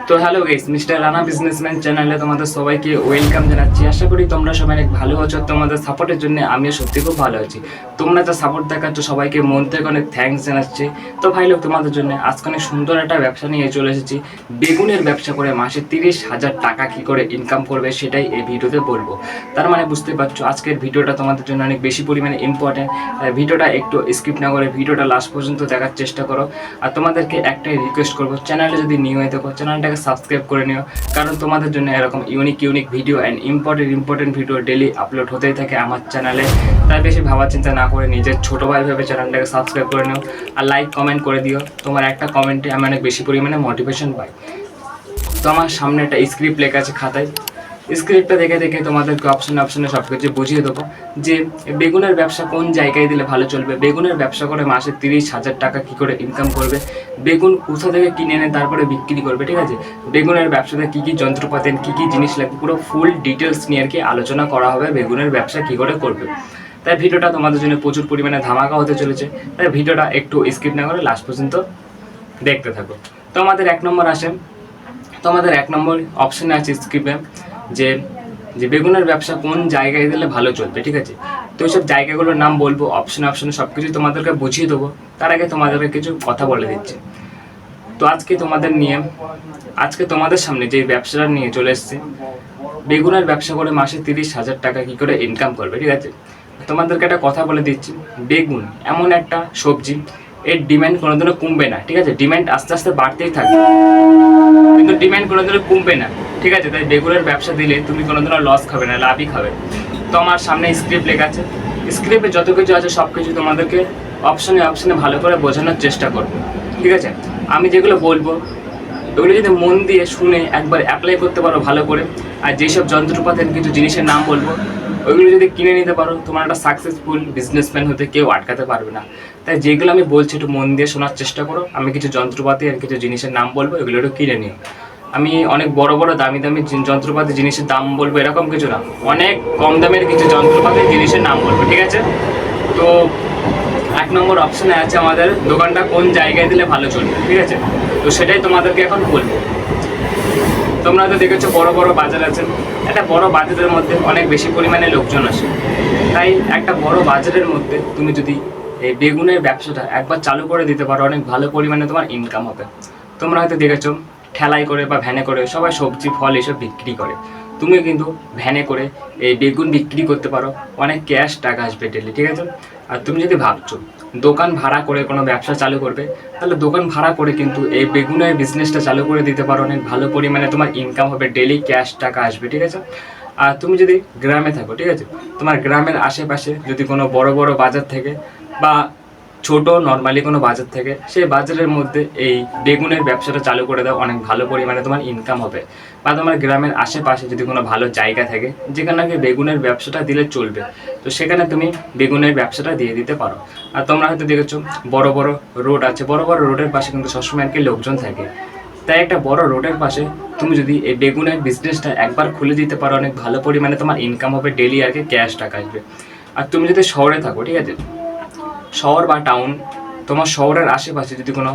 তো hello guys, mister Rana businessman চ্যানেলে তোমাদের সবাইকে ওয়েলকাম জানাচ্ছি। আশা করি তোমরা সবাই অনেক ভালো আছো। তোমাদের সাপোর্টের জন্য আমিও সত্যি খুব ভালো আছি। তোমরা যা সাপোর্ট দেখাচ্ছ সবাইকে মন থেকে অনেক থ্যাঙ্কস জানাচ্ছি। তো ভাই লোক, তোমাদের জন্য আজকে অনেক সুন্দর একটা ব্যবসা নিয়ে চলে এসেছি। বেগুনের ব্যবসা করে মাসে 30,000 টাকা কী করে ইনকাম করবে সেটাই এই ভিডিওতে বলবো। তার মানে বুঝতে পারছো আজকের ভিডিওটা তোমাদের জন্য অনেক বেশি পরিমাণে ইম্পর্টেন্ট। ভিডিওটা একটু স্কিপ না করে ভিডিওটা লাস্ট পর্যন্ত দেখার চেষ্টা করো। আর তোমাদেরকে একটাই রিকোয়েস্ট করবো, চ্যানেলে যদি নিউ হয়ে থাকো চ্যানেলটাকে সাবস্ক্রাইব করে নিও, কারণ তোমাদের জন্য এরকম unique video and important video daily upload হতেই থাকে আমার চ্যানেলে। তাই বেশি ভাবা চিন্তা না করে নিজের ছোটো ভাই ভেবে চ্যানেলটাকে সাবস্ক্রাইব করে নিও আর লাইক কমেন্ট করে দিও। তোমার একটা কমেন্টে আমি অনেক বেশি পরিমাণে মোটিভেশন পাই। তো আমার সামনে একটা স্ক্রিপ্ট লেখা আছে খাতায়। স্ক্রিপ্টটা দেখে তোমাদেরকে অপশনে সব কিছু বুঝিয়ে দেবো যে বেগুনের ব্যবসা কোন জায়গায় দিলে ভালো চলবে, বেগুনের ব্যবসা করে মাসে 30,000 টাকা কী করে ইনকাম করবে, বেগুন কোথা থেকে কিনে এনে তারপরে বিক্রি করবে, ঠিক আছে, বেগুনের ব্যবসাতে কী কী যন্ত্রপাতি কী কী জিনিস লাগবে পুরো ফুল ডিটেলস নিয়ে আর কি আলোচনা করা হবে বেগুনের ব্যবসা কী করে করবে। তাই ভিডিওটা তোমাদের জন্য প্রচুর পরিমাণে ধামাকা হতে চলেছে। তাই ভিডিওটা একটু স্কিপ না করে লাস্ট পর্যন্ত দেখতে থাকো। তো আমাদের 1 নম্বর আসে, তো আমাদের 1 নম্বর অপশানে আছে স্ক্রিপ্টে যে বেগুনের ব্যবসা কোন জায়গায় দিলে ভালো চলবে, ঠিক আছে। তো ওইসব জায়গাগুলোর নাম বলবো, অপশনে সব কিছু তোমাদেরকে বুঝিয়ে দেবো। তার আগে তোমাদেরকে কিছু কথা বলে দিচ্ছি। তো আজকে তোমাদের সামনে যে ব্যবসাটা নিয়ে চলে এসছে, বেগুনের ব্যবসা করে মাসে 30,000 টাকা কী করে ইনকাম করবে, ঠিক আছে। তোমাদেরকে একটা কথা বলে দিচ্ছি, বেগুন এমন একটা সবজি, এর ডিমান্ড কোনোদিনও কমবে না, ঠিক আছে। ডিমান্ড আস্তে আস্তে বাড়তেই থাকবে, কিন্তু ডিমান্ড কোনোদিনও কমবে না, ঠিক আছে। তাই বেগুনের ব্যবসা দিলে তুমি কোনোদিনও লস খাবে না, লাভই খাবে। তো আমার সামনে স্ক্রিপ্ট লেখা আছে, স্ক্রিপ্টে যত কিছু আছে সব কিছু তোমাদেরকে অপশনে ভালো করে বোঝানোর চেষ্টা করবো, ঠিক আছে। আমি যেগুলো বলবো ওগুলো যদি মন দিয়ে শুনে একবার অ্যাপ্লাই করতে পারো ভালো করে, আর যেসব যন্ত্রপাতির কিছু জিনিসের নাম বলবো ওইগুলো যদি কিনে নিতে পারো, তোমার একটা সাকসেসফুল বিজনেসম্যান হতে কেউ আটকাতে পারবে না। তাই যেগুলো আমি বলছি একটু মন দিয়ে শোনার চেষ্টা করো। আমি কিছু যন্ত্রপাতি আর কিছু জিনিসের নাম বলবো, এগুলো একটু কিনে নিও। আমি অনেক বড় দামি যন্ত্রপাতি জিনিসের দাম বলবো এরকম কিছু না, অনেক কম দামের কিছু যন্ত্রপাতি জিনিসের নাম বলবো, ঠিক আছে। তো 1 নম্বর অপশানে আছে আমাদের দোকানটা কোন জায়গায় দিলে ভালো চলবে, ঠিক আছে। তো সেটাই তোমাদেরকে এখন বলবো। তোমরা তো দেখেছো বড় বাজার আছে, একটা বড় বাজারের মধ্যে অনেক বেশি পরিমাণে লোকজন আসে। তাই একটা বড় বাজারের মধ্যে তুমি যদি এই বেগুনের ব্যবসাটা একবার চালু করে দিতে পারো, অনেক ভালো পরিমাণে তোমার ইনকাম হবে। তোমরা হয়তো দেখেছো ঠেলাই করে বা ভ্যানে করে সবাই সবজি ফল এসব বিক্রি করে, তুমিও কিন্তু ভ্যানে করে এই বেগুন বিক্রি করতে পারো, অনেক ক্যাশ টাকা আসবে ডেলি, ঠিক আছে। আর তুমি যদি ভাবছো দোকান ভাড়া করে কোনো ব্যবসা চালু করবে, তাহলে দোকান ভাড়া করে কিন্তু এই বেগুনের বিজনেসটা চালু করে দিতে পারো, অনেক ভালো পরিমাণে তোমার ইনকাম হবে, ডেলি ক্যাশ টাকা আসবে, ঠিক আছে। আর তুমি যদি গ্রামে থাকো, ঠিক আছে, তোমার গ্রামের আশেপাশে যদি কোনো বড় বাজার থেকে বা ছোট নর্মালি কোনো বাজার থেকে, সেই বাজারের মধ্যে এই বেগুনের ব্যবসাটা চালু করে দাও, অনেক ভালো পরিমাণে তোমার ইনকাম হবে। বা তোমার গ্রামের আশেপাশে যদি কোনো ভালো জায়গা থাকে যেখানে নাকি বেগুনের ব্যবসাটা দিলে চলবে, তো সেখানে তুমি বেগুনের ব্যবসাটা দিয়ে দিতে পারো। আর তোমরা হয়তো দেখেছো বড় রোড আছে, বড় রোডের পাশে কিন্তু সবসময় আর কি লোকজন থাকে। তাই একটা বড় রোডের পাশে তুমি যদি এই বেগুনের বিজনেসটা একবার খুলে দিতে পারো, অনেক ভালো পরিমাণে তোমার ইনকাম হবে, ডেলি আর কি ক্যাশ টাকা আসবে। আর তুমি যদি শহরে থাকো, ঠিক আছে, শহর বা টাউন, তোমার শহরের আশেপাশে যদি কোনো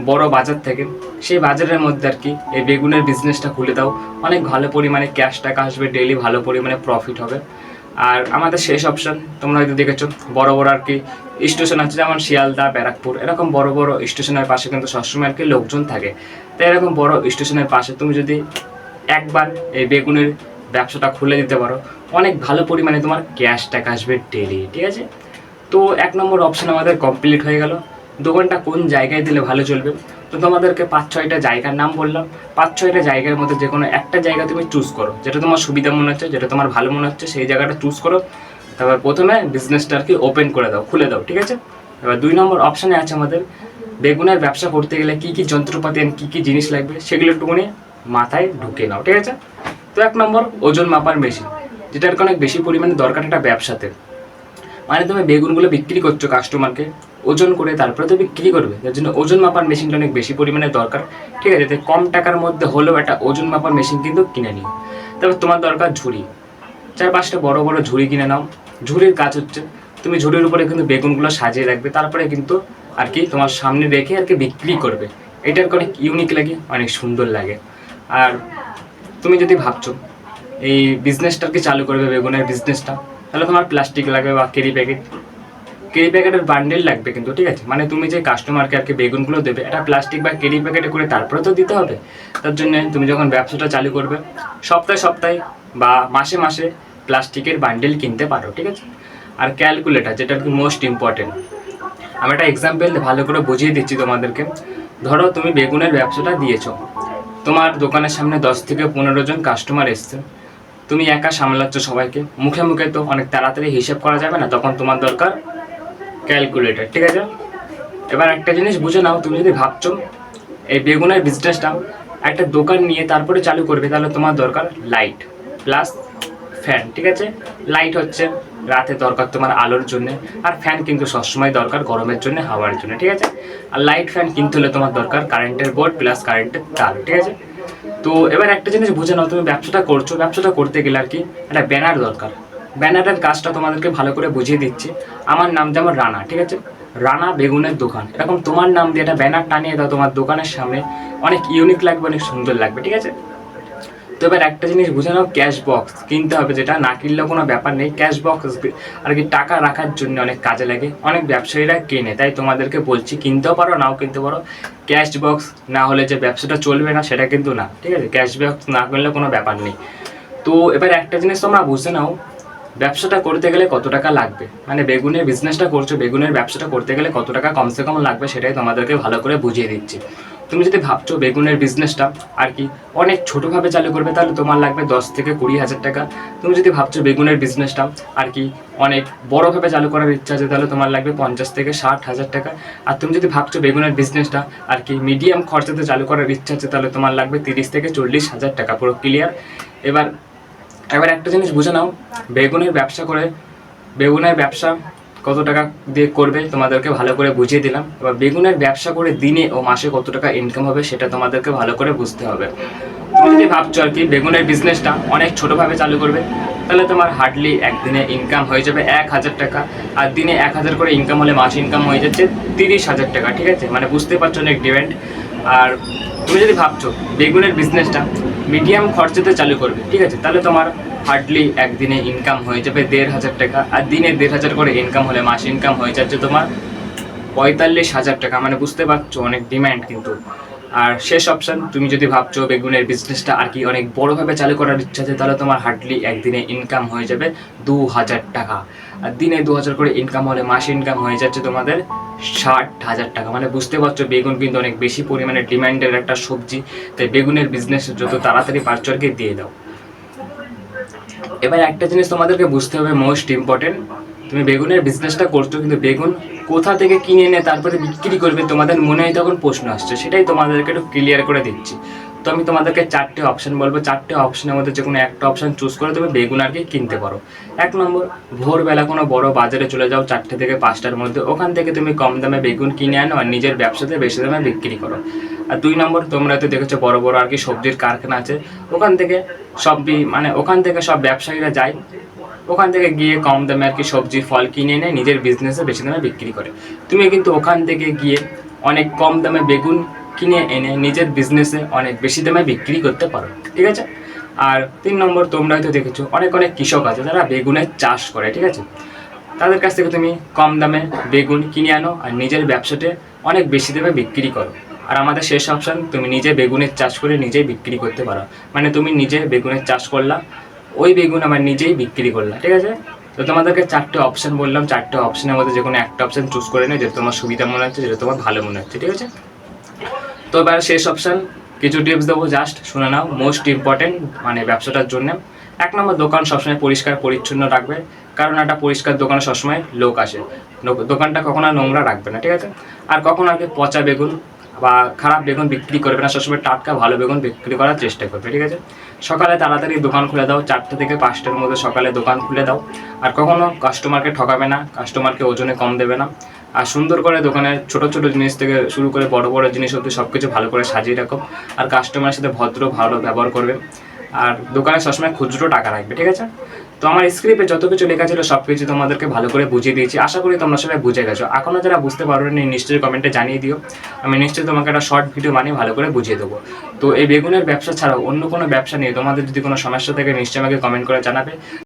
বড় বাজার থাকে, সেই বাজারের মধ্যে আর কি এই বেগুনের বিজনেসটা খুলে দাও, অনেক ভালো পরিমাণে ক্যাশ টাকা আসবে, ডেলি ভালো পরিমাণে প্রফিট হবে। আর আমাদের শেষ অপশান, তোমরা হয়তো দেখেছো বড় আর কি স্টেশন আছে, যেমন শিয়ালদা, ব্যারাকপুর, এরকম বড় স্টেশনের পাশে কিন্তু সবসময় আর কি লোকজন থাকে। তাই এরকম বড় স্টেশনের পাশে তুমি যদি একবার এই বেগুনের ব্যবসাটা খুলে দিতে পারো, অনেক ভালো পরিমাণে তোমার ক্যাশ টাকা আসবে ডেলি, ঠিক আছে। তো 1 নম্বর অপশান আমাদের কমপ্লিট হয়ে গেল, দোকানটা কোন জায়গায় দিলে ভালো চলবে। তো তোমাদেরকে 5-6টা জায়গার নাম বললাম, 5-6টা জায়গার মধ্যে যে কোনো একটা জায়গা তুমি চুজ করো, যেটা তোমার সুবিধা মনে হচ্ছে, যেটা তোমার ভালো মনে হচ্ছে, সেই জায়গাটা চুজ করো। তারপর প্রথমে বিজনেসটা আর কি ওপেন করে দাও, খুলে দাও, ঠিক আছে। এবার 2 নম্বর অপশানে আছে আমাদের বেগুনের ব্যবসা করতে গেলে কী কী যন্ত্রপাতি আর কী কী জিনিস লাগবে সেগুলো একটুখানি মাথায় ঢুকে নাও, ঠিক আছে। তো 1 নম্বর ওজন মাপার মেশিন, যেটার অনেক বেশি পরিমাণে দরকার একটা ব্যবসাতে। মানে তুমি বেগুনগুলো বিক্রি করছো কাস্টমারকে ওজন করে, তারপরে তো বিক্রি করবে, যার জন্য ওজন মাপার মেশিনটা অনেক বেশি পরিমাণে দরকার, ঠিক আছে। তাই কম টাকার মধ্যে হলেও একটা ওজন মাপার মেশিন কিন্তু কিনে নিও। তারপর তোমার দরকার ঝুড়ি, 4-5টা বড় ঝুড়ি কিনে নাও। ঝুড়ির কাজ হচ্ছে তুমি ঝুড়ির উপরে কিন্তু বেগুনগুলো সাজিয়ে রাখবে, তারপরে কিন্তু আর কি তোমার সামনে রেখে আর কি বিক্রি করবে। এটার অনেক ইউনিক লাগে, অনেক সুন্দর লাগে। আর তুমি যদি ভাবছো এই বিজনেসটাকে চালু করবে, বেগুনের বিজনেসটা, তাহলে তোমার প্লাস্টিক লাগবে বা কেরি প্যাকেটের বান্ডেল লাগবে কিন্তু, ঠিক আছে? মানে তুমি যে কাস্টমারকে আর কি বেগুনগুলো দেবে, এটা প্লাস্টিক বা কেরি প্যাকেটে করে তারপরে তো দিতে হবে। তার জন্য তুমি যখন ব্যবসাটা চালু করবে, সপ্তাহে সপ্তাহে বা মাসে মাসে প্লাস্টিকের বান্ডেল কিনতে পারো, ঠিক আছে? আর ক্যালকুলেটার, যেটা আর কি মোস্ট ইম্পর্টেন্ট। আমি একটা এক্সাম্পল ভালো করে বুঝিয়ে দিচ্ছি তোমাদেরকে। ধরো তুমি বেগুনের ব্যবসাটা দিয়েছো, তোমার দোকানের সামনে 10 থেকে 15 জন কাস্টমার এসছে, তুমি একা সামলাচ্ছ সবাইকে, মুখে মুখে তো অনেক তাড়াতাড়ি হিসাব করা যাবে না, তখন তোমার দরকার ক্যালকুলেটর, ঠিক আছে? এবার একটা জিনিস বুঝে নাও, তুমি যদি ভাবছো এই বেগুনের বিজনেসটা একটা দোকান নিয়ে তারপরে চালু করবে, তাহলে তোমার দরকার লাইট প্লাস ফ্যান, ঠিক আছে? লাইট হচ্ছে রাতে দরকার তোমার আলোর জন্য, আর ফ্যান কিন্তু সবসময় দরকার গরমের জন্য, হাওয়ার জন্য, ঠিক আছে? আর লাইট ফ্যান কিনতে হলে তোমার দরকার কারেন্টের বোর্ড প্লাস কারেন্টের তার, ঠিক আছে? তো এবার একটা জিনিস বুঝে নাও, তুমি ব্যবসাটা করছো, ব্যবসাটা করতে গেলে আর কি একটা ব্যানার দরকার। ব্যানারের কাজটা তোমাদেরকে ভালো করে বুঝিয়ে দিচ্ছি। আমার নাম যেমন রানা, ঠিক আছে? রানা বেগুনের দোকান, এরকম তোমার নাম দিয়ে একটা ব্যানার টানিয়ে দাও তোমার দোকানের সামনে, অনেক ইউনিক লাগবে, অনেক সুন্দর লাগবে, ঠিক আছে? তো এবার একটা জিনিস বুঝে নাও, ক্যাশ বক্স কিনতে হবে, যেটা না কিনলেও কোনো ব্যাপার নেই। ক্যাশ বক্স আর কি টাকা রাখার জন্য অনেক কাজে লাগে, অনেক ব্যবসায়ীরা কেনে, তাই তোমাদেরকে বলছি কিনতেও পারো নাও কিনতে পারো। ক্যাশ বক্স না হলে যে ব্যবসাটা চলবে না সেটা কিন্তু না, ঠিক আছে? ক্যাশ বক্স না করলে কোনো ব্যাপার নেই। তো এবার একটা জিনিস তোমরা বুঝে নাও, ব্যবসাটা করতে গেলে কত টাকা লাগবে, মানে বেগুনের বিজনেসটা করছো, বেগুনের ব্যবসাটা করতে গেলে কত টাকা কমসে কম লাগবে, সেটাই তোমাদেরকে ভালো করে বুঝিয়ে দিচ্ছি। তুমি যদি ভাবছো বেগুনের বিজনেসটা আর কি অনেক ছোটোভাবে চালু করবে, তাহলে তোমার লাগবে 10 থেকে 20 হাজার টাকা। তুমি যদি ভাবছো বেগুনের বিজনেসটা আর কি অনেক বড়োভাবে চালু করার ইচ্ছা আছে, তাহলে তোমার লাগবে 50 থেকে 60 হাজার টাকা। আর তুমি যদি ভাবছো বেগুনের বিজনেসটা আর কি মিডিয়াম খরচাতে চালু করার ইচ্ছা আছে, তাহলে তোমার লাগবে 30 থেকে 40 হাজার টাকা। পুরো ক্লিয়ার? এবার এবার একটা জিনিস বুঝে নাও, বেগুনের ব্যবসা কত টাকা দিয়ে করবে তোমাদেরকে ভালো করে বুঝিয়ে দিলাম। এবার বেগুনের ব্যবসা করে দিনে ও মাসে কত টাকা ইনকাম হবে সেটা তোমাদেরকে ভালো করে বুঝতে হবে। তুমি যদি ভাবছো আর কি বেগুনের বিজনেসটা অনেক ছোটোভাবে চালু করবে, তাহলে তোমার হার্ডলি একদিনে ইনকাম হয়ে যাবে 1,000 টাকা। আর দিনে 1,000 করে ইনকাম হলে মাসে ইনকাম হয়ে যাচ্ছে 30,000 টাকা, ঠিক আছে? মানে বুঝতে পারছো অনেক ডিমান্ড। আর তুমি যদি ভাবছো বেগুনের বিজনেসটা মিডিয়াম খরচাতে চালু করবে, ঠিক আছে, তাহলে তোমার হার্ডলি একদিনে ইনকাম হয়ে যাবে 1,500 টাকা। আর দিনে 1,500 করে ইনকাম হলে মাস ইনকাম হয়ে যাচ্ছে তোমার 45,000 টাকা। মানে বুঝতে পারছো অনেক ডিমান্ড কিন্তু। আর শেষ অপশান, তুমি যদি ভাবছো বেগুনের বিজনেসটা আর কি অনেক বড়োভাবে চালু করার ইচ্ছা আছে, তাহলে তোমার হার্ডলি একদিনে ইনকাম হয়ে যাবে 2,000 টাকা। আর দিনে 2,000 করে ইনকাম হলে মাসে ইনকাম হয়ে যাচ্ছে তোমাদের 60,000 টাকা। মানে বুঝতে পারছো বেগুন কিন্তু অনেক বেশি পরিমাণে ডিমান্ডের একটা সবজি, তাই বেগুনের বিজনেস যত তাড়াতাড়ি পারছো আর কি দিয়ে দাও। এবার একটা জিনিস তোমাদেরকে বুঝতে হবে, মোস্ট ইম্পর্টেন্ট। তুমি বেগুনের বিজনেসটা করছো, কিন্তু বেগুন কোথা থেকে কিনে এনে তারপরে বিক্রি করবে, তোমাদের মনে হয় তখন প্রশ্ন আসছে, সেটাই তোমাদেরকে একটু ক্লিয়ার করে দিচ্ছি। তো আমি তোমাদেরকে 4টে অপশান বলবো, 4টে অপশানের মধ্যে যে কোনো একটা অপশান চুজ করে তুমি বেগুন আর কি কিনতে পারো। 1 নম্বর, ভোরবেলা কোনো বড় বাজারে চলে যাও 4টে থেকে 5টার মধ্যে, ওখান থেকে তুমি কম দামে বেগুন কিনে আনো আর নিজের ব্যবসাতে বেশি দামে বিক্রি করো। আর 2 নম্বর, তোমরা তো দেখেছো বড় বড় আর কি সবজির কারখানা আছে, ওখান থেকে সব ব্যবসায়ীরা যায়, ওখান থেকে গিয়ে কম দামে আর কি সবজি ফল কিনে এনে নিজের বিজনেসে বেশি দামে বিক্রি করে। তুমি কিন্তু ওখান থেকে গিয়ে অনেক কম দামে বেগুন কিনে এনে নিজের বিজনেসে অনেক বেশি দামে বিক্রি করতে পারো, ঠিক আছে? আর 3 নম্বর, তোমরা হয়তো দেখেছো অনেক কৃষক আছে যারা বেগুনের চাষ করে, ঠিক আছে? তাদের কাছ থেকে তুমি কম দামে বেগুন কিনে আনো আর নিজের ব্যবসাতে অনেক বেশি দামে বিক্রি করো। আর আমাদের শেষ অপশান, তুমি নিজে বেগুনের চাষ করে নিজেই বিক্রি করতে পারো। মানে তুমি নিজে বেগুনের চাষ করলা, ওই বেগুন আমার নিজেই বিক্রি করলাম, ঠিক আছে? তো তোমাদেরকে 4টে অপশান বললাম, 4টে অপশানের মধ্যে যে কোনো একটা অপশান চুজ করে নেয়, যেটা তোমার সুবিধা মনে হচ্ছে, যেটা তোমার ভালো মনে হচ্ছে, ঠিক আছে? তো এবার শেষ অপশান, কিছু টিপস দেবো, জাস্ট শুনে নাও, মোস্ট ইম্পর্টেন্ট মানে ব্যবসাটার জন্য। 1 নম্বর, দোকান সবসময় পরিষ্কার পরিচ্ছন্ন রাখবে, কারণ একটা পরিষ্কার দোকানে সবসময় লোক আসে। দোকানটা কখনো নোংরা রাখবে না, ঠিক আছে? আর কখনো আগে পচা বেগুন বা খারাপ বেগুন বিক্রি করবে না, সবসময় টাটকা ভালো বেগুন বিক্রি করার চেষ্টা করবে, ঠিক আছে? সকালে তাড়াতাড়ি দোকান খুলে দাও, 4টে থেকে 5টার মধ্যে সকালে দোকান খুলে দাও। আর কখনো কাস্টমারকে ঠকাবে না, কাস্টমারকে ওজনে কম দেবে না। আর সুন্দর করে দোকানের ছোটো ছোটো জিনিস থেকে শুরু করে বড় বড় জিনিস অবধি সব কিছু ভালো করে সাজিয়ে রাখো। আর কাস্টমারের সাথে ভালো ব্যবহার করবে। আর দোকানে সবসময় খুচরো টাকা রাখবে, ঠিক আছে? তো আমার স্ক্রিপ্টে যত কিছু লেখা ছিল সব কিছু তোমাদেরকে ভালো করে বুঝিয়ে দিয়েছি, আশা করি তোমরা সবাই বুঝে গেছো। এখনও যারা বুঝতে পারোনি নিশ্চয়ই কমেন্টে জানিয়ে দিও, আমি নিশ্চয়ই তোমাকে একটা শর্ট ভিডিও বানিয়ে ভালো করে বুঝিয়ে দেবো। তো এই বেগুনের ব্যবসা ছাড়াও অন্য কোনো ব্যবসা নিয়ে তোমাদের যদি কোনো সমস্যা থাকে নিশ্চয়ই আমাকে কমেন্ট করে জানাবে।